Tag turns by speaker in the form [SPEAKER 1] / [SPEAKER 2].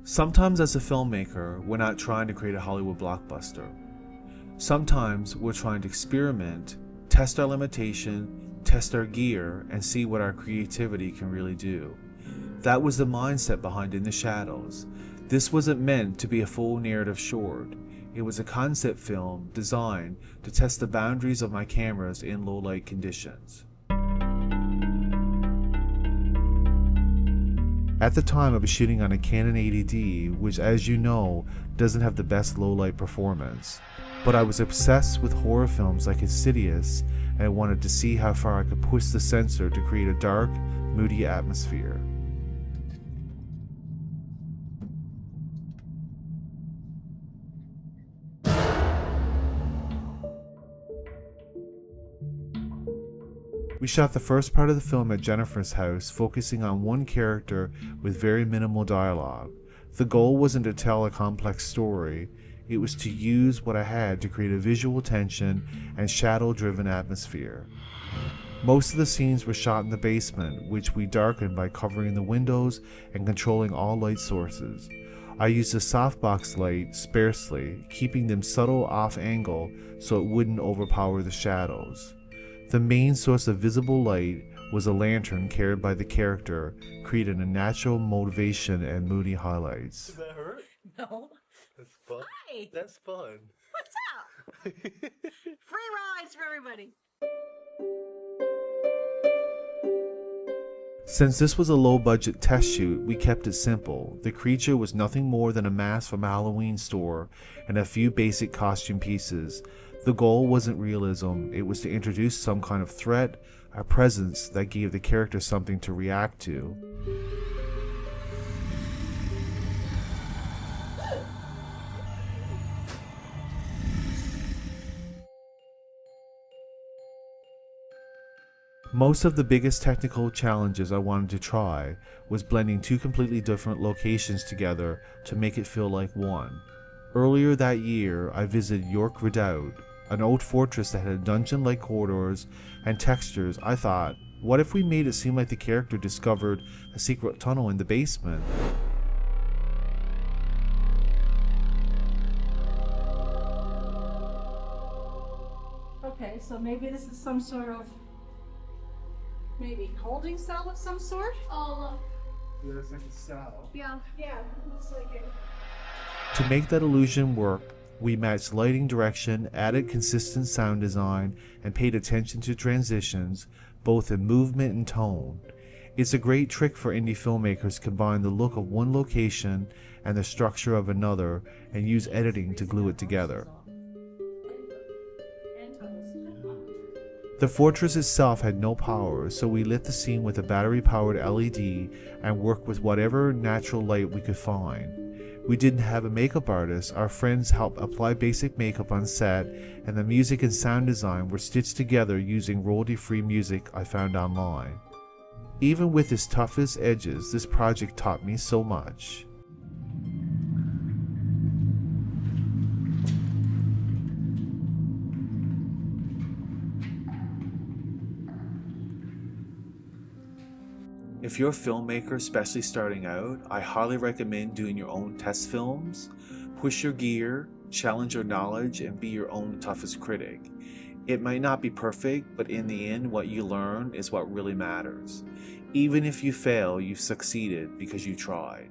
[SPEAKER 1] Sometimes as a filmmaker, we're not trying to create a Hollywood blockbuster. Sometimes we're trying to experiment, test our limitation, test our gear, and see what our creativity can really do. That was the mindset behind In the Shadows. This wasn't meant to be a full narrative short. It was a concept film designed to test the boundaries of my cameras in low light conditions. At the time, I was shooting on a Canon 80D, which, as you know, doesn't have the best low light performance. But I was obsessed with horror films like Insidious, and I wanted to see how far I could push the sensor to create a dark, moody atmosphere. We shot the first part of the film at Jennifer's house, focusing on one character with very minimal dialogue. The goal wasn't to tell a complex story, it was to use what I had to create a visual tension and shadow-driven atmosphere. Most of the scenes were shot in the basement, which we darkened by covering the windows and controlling all light sources. I used a softbox light sparsely, keeping them subtle off-angle so it wouldn't overpower the shadows. The main source of visible light was a lantern carried by the character, creating a natural motivation and moody highlights.
[SPEAKER 2] Does that hurt?
[SPEAKER 3] No.
[SPEAKER 2] That's fun.
[SPEAKER 3] Hi.
[SPEAKER 2] That's fun.
[SPEAKER 3] What's up? Free rides for everybody.
[SPEAKER 1] Since this was a low-budget test shoot, we kept it simple. The creature was nothing more than a mask from a Halloween store and a few basic costume pieces. The goal wasn't realism, it was to introduce some kind of threat, a presence that gave the character something to react to. Most of the biggest technical challenges I wanted to try was blending two completely different locations together to make it feel like one. Earlier that year, I visited York Redoubt, an old fortress that had dungeon-like corridors and textures. I thought, what if we made it seem like the character discovered a secret tunnel in the basement?
[SPEAKER 4] Okay, so maybe this is some sort of, maybe holding cell of some sort?
[SPEAKER 2] Yeah, that's like a cell.
[SPEAKER 4] Yeah, looks like it.
[SPEAKER 1] To make that illusion work, we matched lighting direction, added consistent sound design, and paid attention to transitions, both in movement and tone. It's a great trick for indie filmmakers to combine the look of one location and the structure of another, and use editing to glue it together. The fortress itself had no power, so we lit the scene with a battery-powered LED and worked with whatever natural light we could find. We didn't have a makeup artist, our friends helped apply basic makeup on set, and the music and sound design were stitched together using royalty-free music I found online. Even with its toughest edges, this project taught me so much. If you're a filmmaker, especially starting out, I highly recommend doing your own test films. Push your gear, challenge your knowledge, and be your own toughest critic. It might not be perfect, but in the end, what you learn is what really matters. Even if you fail, you've succeeded because you tried.